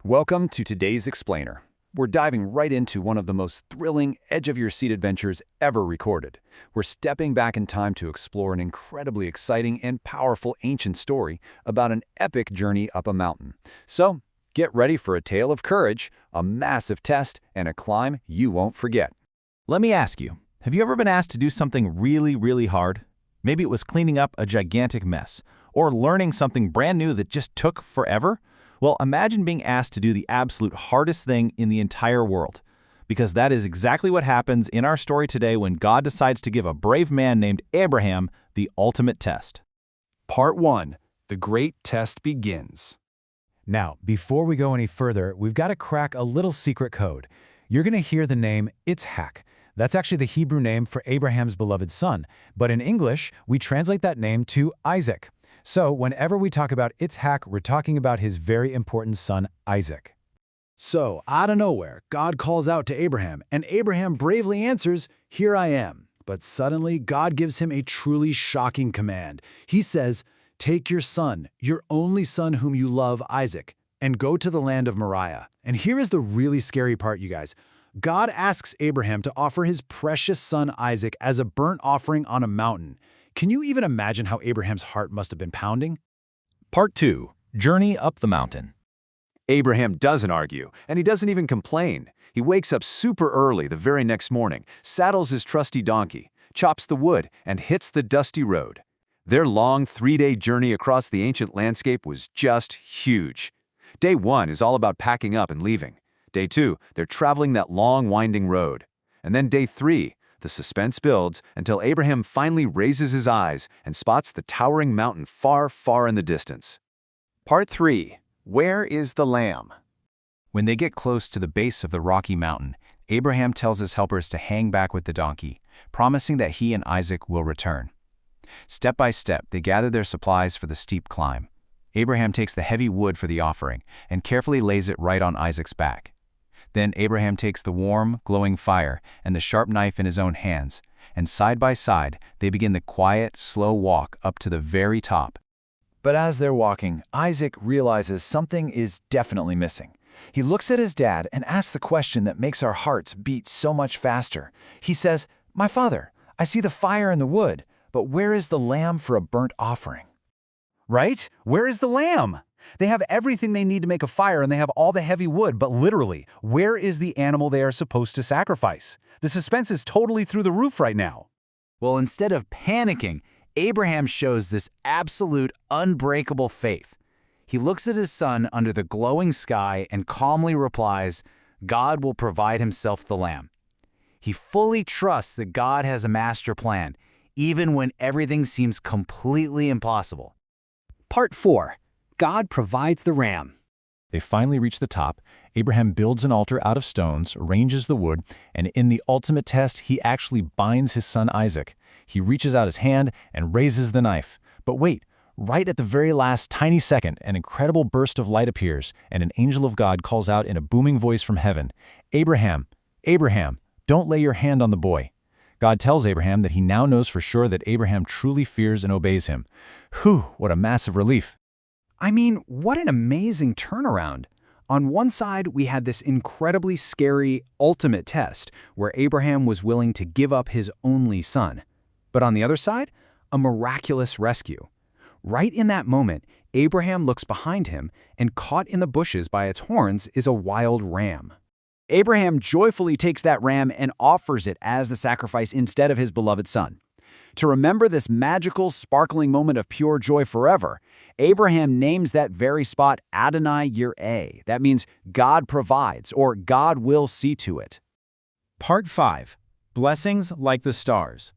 Welcome to today's Explainer. We're diving right into one of the most thrilling, edge-of-your-seat adventures ever recorded. We're stepping back in time to explore an incredibly exciting and powerful ancient story about an epic journey up a mountain. So, get ready for a tale of courage, a massive test, and a climb you won't forget. Let me ask you, have you ever been asked to do something really hard? Maybe it was cleaning up a gigantic mess, or learning something brand new that just took forever? Well, imagine being asked to do the absolute hardest thing in the entire world. Because that is exactly what happens in our story today when God decides to give a brave man named Abraham the ultimate test. Part 1. The Great Test begins. Now, before we go any further, we've got to crack a little secret code. You're going to hear the name Yitzhak. That's actually the Hebrew name for Abraham's beloved son, but in English, we translate that name to Isaac. So whenever we talk about Yitzhak, we're talking about his very important son, Isaac. So, out of nowhere, God calls out to Abraham, and Abraham bravely answers, "Here I am." But suddenly, God gives him a truly shocking command. He says, "Take your son, your only son whom you love, Isaac, and go to the land of Moriah." And here is the really scary part, you guys. God asks Abraham to offer his precious son Isaac as a burnt offering on a mountain. Can you even imagine how Abraham's heart must have been pounding? Part 2. Journey up the mountain. Abraham doesn't argue, and he doesn't even complain. He wakes up super early the very next morning, saddles his trusty donkey, chops the wood, and hits the dusty road. Their long 3-day journey across the ancient landscape was just huge. Day 1 is all about packing up and leaving. Day 2, they're traveling that long, winding road. And then day 3, the suspense builds until Abraham finally raises his eyes and spots the towering mountain far in the distance. Part 3. Where is the lamb? When they get close to the base of the rocky mountain, Abraham tells his helpers to hang back with the donkey, promising that he and Isaac will return. Step by step, they gather their supplies for the steep climb. Abraham takes the heavy wood for the offering and carefully lays it right on Isaac's back. Then Abraham takes the warm, glowing fire and the sharp knife in his own hands, and side by side, they begin the quiet, slow walk up to the very top. But as they're walking, Isaac realizes something is definitely missing. He looks at his dad and asks the question that makes our hearts beat so much faster. He says, "My father, I see the fire and the wood, but where is the lamb for a burnt offering?" Right? Where is the lamb? They have everything they need to make a fire and they have all the heavy wood, but literally, where is the animal they are supposed to sacrifice? The suspense is totally through the roof right now. Well, instead of panicking, Abraham shows this absolute, unbreakable faith. He looks at his son under the glowing sky and calmly replies, "God will provide himself the lamb." He fully trusts that God has a master plan, even when everything seems completely impossible. Part 4. God provides the ram. They finally reach the top. Abraham builds an altar out of stones, arranges the wood, and in the ultimate test, he actually binds his son Isaac. He reaches out his hand and raises the knife. But wait, right at the very last tiny second, an incredible burst of light appears, and an angel of God calls out in a booming voice from heaven, "Abraham, Abraham, don't lay your hand on the boy." God tells Abraham that he now knows for sure that Abraham truly fears and obeys him. Whew, what a massive relief. I mean, what an amazing turnaround. On one side, we had this incredibly scary ultimate test where Abraham was willing to give up his only son. But on the other side, a miraculous rescue. Right in that moment, Abraham looks behind him, and caught in the bushes by its horns is a wild ram. Abraham joyfully takes that ram and offers it as the sacrifice instead of his beloved son. To remember this magical, sparkling moment of pure joy forever, Abraham names that very spot Adonai Yireh. That means God provides, or God will see to it. Part 5. Blessings like the stars.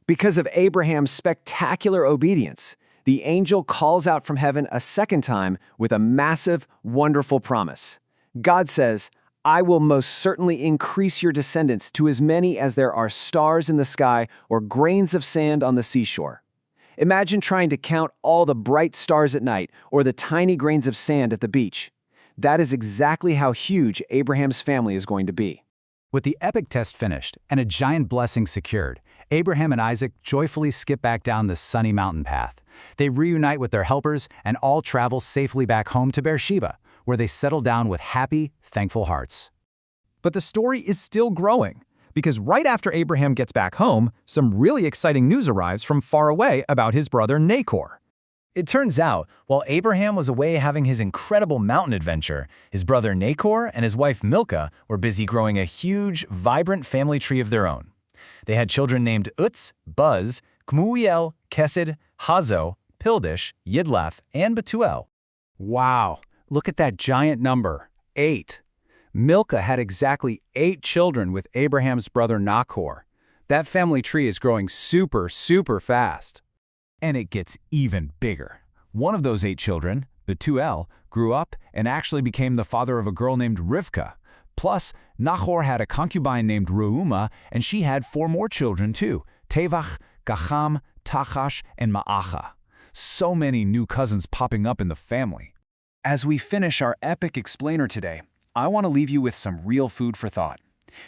Because of Abraham's spectacular obedience, the angel calls out from heaven a second time with a massive, wonderful promise. God says, "I will most certainly increase your descendants to as many as there are stars in the sky or grains of sand on the seashore." Imagine trying to count all the bright stars at night or the tiny grains of sand at the beach. That is exactly how huge Abraham's family is going to be. With the epic test finished and a giant blessing secured, Abraham and Isaac joyfully skip back down the sunny mountain path. They reunite with their helpers and all travel safely back home to Beersheba, where they settle down with happy, thankful hearts. But the story is still growing, because right after Abraham gets back home, some really exciting news arrives from far away about his brother Nahor. It turns out, while Abraham was away having his incredible mountain adventure, his brother Nahor and his wife Milcah were busy growing a huge, vibrant family tree of their own. They had children named Utz, Buz, Kemuel, Kesed, Hazo, Pildish, Yidlaf, and Betuel. Wow, look at that giant number, 8. Milcah had exactly 8 children with Abraham's brother Nahor. That family tree is growing super fast. And it gets even bigger. One of those 8 children, Betuel, grew up and actually became the father of a girl named Rivkah. Plus, Nahor had a concubine named Reumah, and she had 4 more children too, Tevach, Gaham, Tachash, and Ma'acha. So many new cousins popping up in the family. As we finish our epic explainer today, I want to leave you with some real food for thought.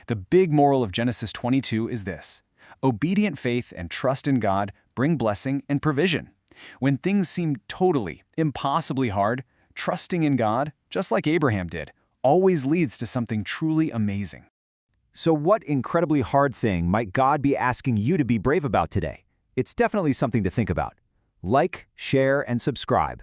The big moral of Genesis 22 is this: obedient faith and trust in God bring blessing and provision. When things seem totally, impossibly hard, trusting in God, just like Abraham did, always leads to something truly amazing. So what incredibly hard thing might God be asking you to be brave about today? It's definitely something to think about. Like, share, and subscribe.